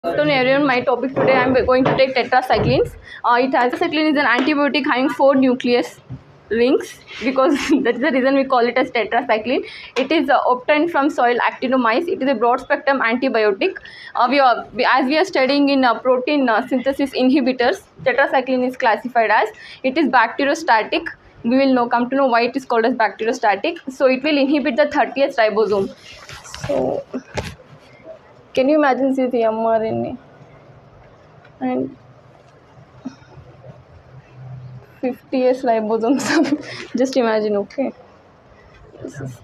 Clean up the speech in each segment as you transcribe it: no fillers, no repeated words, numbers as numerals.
Afternoon everyone, my topic today I am going to take tetracyclines. Tetracycline is an antibiotic having 4 nucleus rings because that's the reason we call it as tetracycline. It is obtained from soil actinomyces. It is a broad spectrum antibiotic. As we are studying in protein synthesis inhibitors, tetracycline is classified as it is bacteriostatic. We will come to know why it is called as bacteriostatic. So it will inhibit the 30th ribosome. So can you imagine this is the mRNA and 50s ribosomes? Just imagine, okay? This is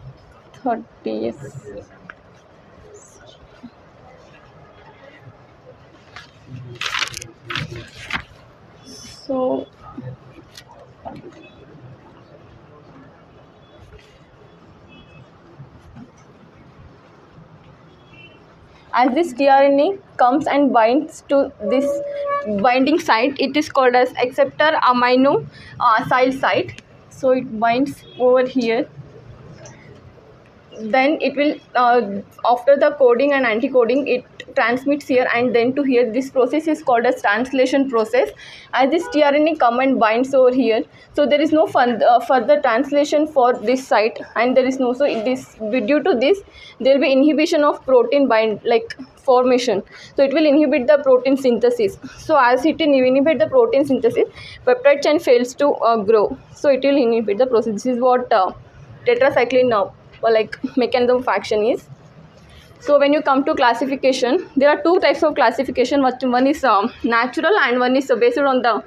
30s. So as this tRNA comes and binds to this binding site, it is called as acceptor amino acyl site. So it binds over here. Then it will after the coding and anti-coding, it transmits here and then to here. This process is called as translation process. As this tRNA come and binds over here, so there is no further translation for this site, and there is no, so this due to this there will be inhibition of protein formation. So it will inhibit the protein synthesis. So as it will inhibit the protein synthesis, peptide chain fails to grow, so it will inhibit the process. This is what tetracycline mechanism of action is. So when you come to classification, there are two types of classification. One is natural and one is based on the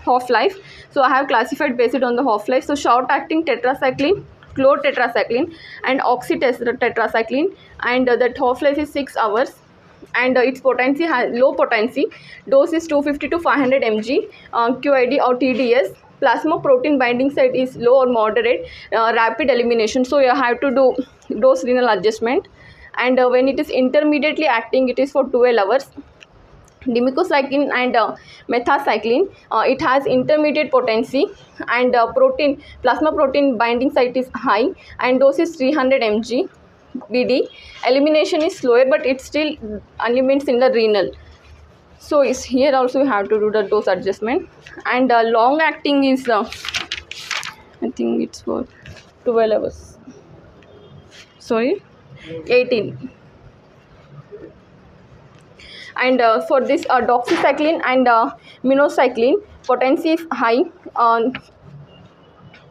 half-life. So I have classified based on the half-life. So short-acting tetracycline, chlortetracycline and oxytetracycline, and that half-life is 6 hours. And its potency has low potency. Dose is 250 to 500 mg. QID or TDS. Plasma protein binding site is low or moderate. Rapid elimination. So you have to do dose renal adjustment. And when it is intermediately acting, it is for 12 hours. Dimicocycline and methacycline, it has intermediate potency, and plasma protein binding site is high, and dose is 300 mg BD. Elimination is slower, but it still eliminates in the renal. So is here also you have to do the dose adjustment. And long acting is I think it's for 12 hours. Sorry, 18. And for this doxycycline and minocycline, potency is high.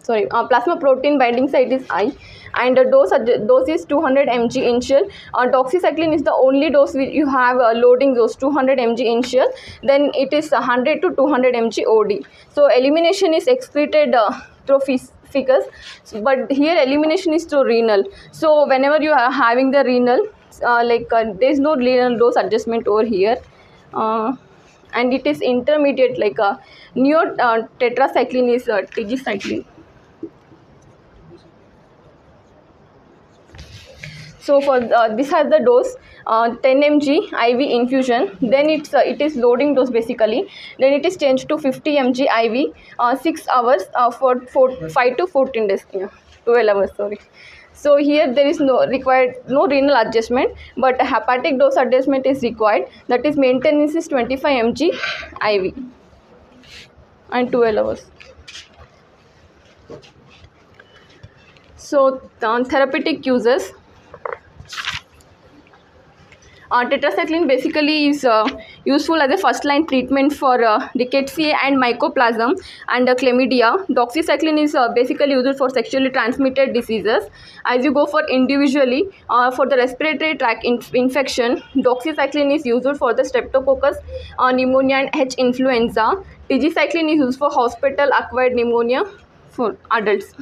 Plasma protein binding site is high, and the dose is 200 mg initial. Doxycycline is the only dose which you have loading dose 200 mg initial. Then it is 100 to 200 mg OD. So elimination is excreted through ficus, but here elimination is through renal. So whenever you are having the renal, there is no renal dose adjustment over here. And it is intermediate, like tetracycline is tetracycline. So for this has the dose 10 mg IV infusion. Then it is loading dose basically. Then it is changed to 50 mg IV 6 hours for 5 to 14 days. 12 hours. Sorry. So here there is no renal adjustment, but hepatic dose adjustment is required. That is maintenance is 25 mg IV and 12 hours. So therapeutic uses. Tetracycline basically is useful as a first-line treatment for rickettsia and mycoplasma and chlamydia. Doxycycline is basically used for sexually transmitted diseases. As you go for individually, for the respiratory tract infection, doxycycline is used for the streptococcus pneumonia and H influenza. Tigecycline is used for hospital-acquired pneumonia for adults.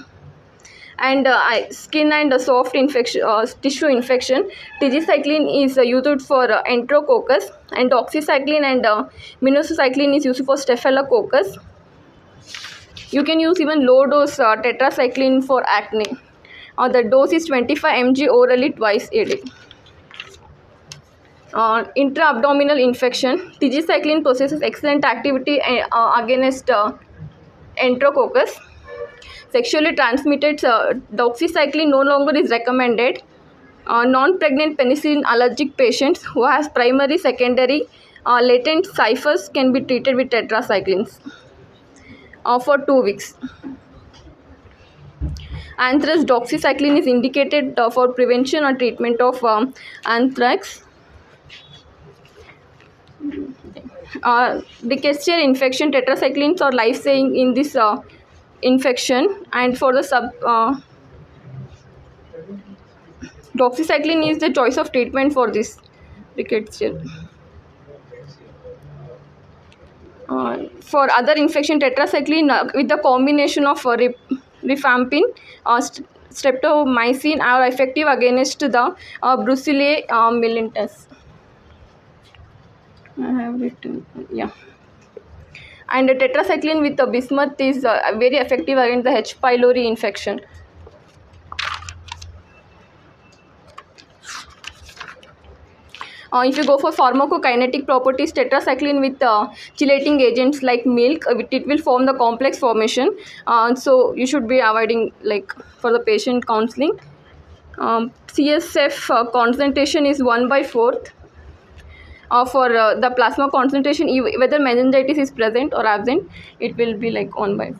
And skin and soft infection, tissue infection, tigecycline is used for enterococcus, and doxycycline and minocycline is used for staphylococcus. You can use even low dose tetracycline for acne. The dose is 25 mg orally twice a day. Intra-abdominal infection, tigecycline possesses excellent activity against enterococcus. Sexually transmitted, doxycycline no longer is recommended. Non-pregnant penicillin allergic patients who has primary, secondary, latent ciphers can be treated with tetracyclines for 2 weeks. Anthrax doxycycline is indicated for prevention or treatment of anthrax. Rickettsial infection, tetracyclines are life-saving in this infection, and for the doxycycline is the choice of treatment for this rickettsial. For other infection, tetracycline with the combination of rifampin, streptomycin are effective against the Brucella militants. I have written, yeah. And the tetracycline with the bismuth is very effective against the H. pylori infection. If you go for pharmacokinetic properties, tetracycline with chelating agents like milk, it will form the complex formation. So you should be avoiding, like, for the patient counseling. CSF concentration is 1/4. For the plasma concentration, whether meningitis is present or absent, it will be like 1/4.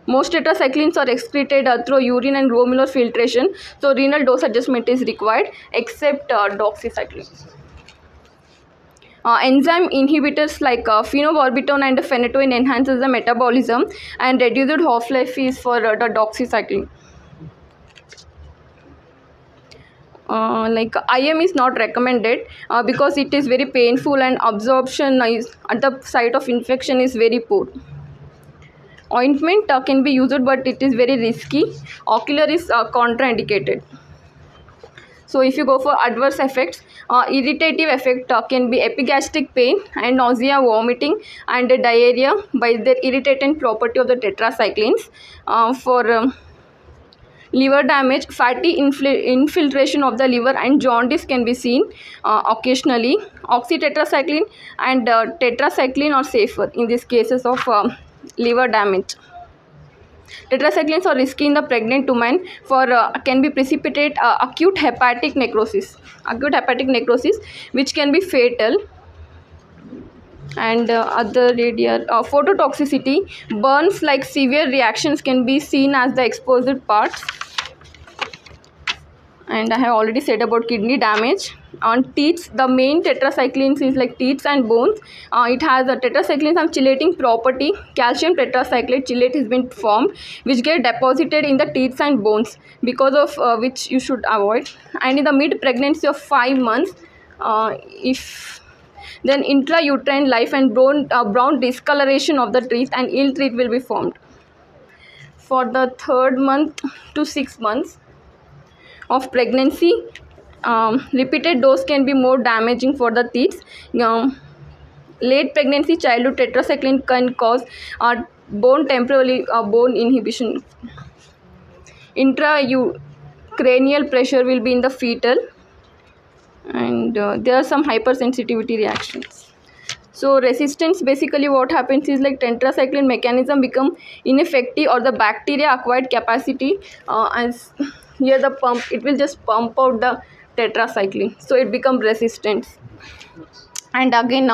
Most tetracyclines are excreted through urine and glomerular filtration, so renal dose adjustment is required, except doxycycline. Enzyme inhibitors like phenobarbital and phenytoin enhances the metabolism, and reduced half-life is for the doxycycline. Like IM is not recommended because it is very painful and absorption is at the site of infection is very poor. Ointment can be used, but it is very risky. Ocular is contraindicated. So if you go for adverse effects, irritative effect can be epigastric pain and nausea, vomiting, and diarrhea by the irritatant property of the tetracyclines. For liver damage, fatty infiltration of the liver and jaundice can be seen occasionally. Oxytetracycline and tetracycline are safer in these cases of liver damage. Tetracyclines are risky in the pregnant woman for can be precipitate acute hepatic necrosis, which can be fatal. And other phototoxicity, burns like severe reactions can be seen as the exposed parts. And I have already said about kidney damage. On teats, the main tetracyclines is like teats and bones. It has a tetracyclines have chelating property. Calcium tetracyclate chelate has been formed, which get deposited in the teats and bones, because of which you should avoid. And in the mid pregnancy of 5 months, if then intrauterine life and brown discoloration of the teeth and ill teeth will be formed. For the 3rd month to 6 months of pregnancy, repeated dose can be more damaging for the teeth. Late pregnancy childhood tetracycline can cause bone inhibition. Intracranial pressure will be in the fetal, and there are some hypersensitivity reactions. So resistance, basically what happens is like tetracycline mechanism become ineffective, or the bacteria acquired capacity, as here the pump, it will just pump out the tetracycline, so it becomes resistant. And again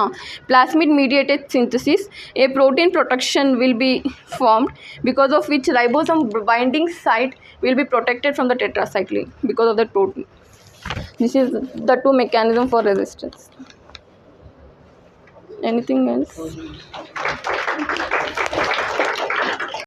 plasmid mediated synthesis, a protein protection will be formed, because of which ribosome binding site will be protected from the tetracycline because of the protein. This is the 2 mechanism for resistance. Anything else?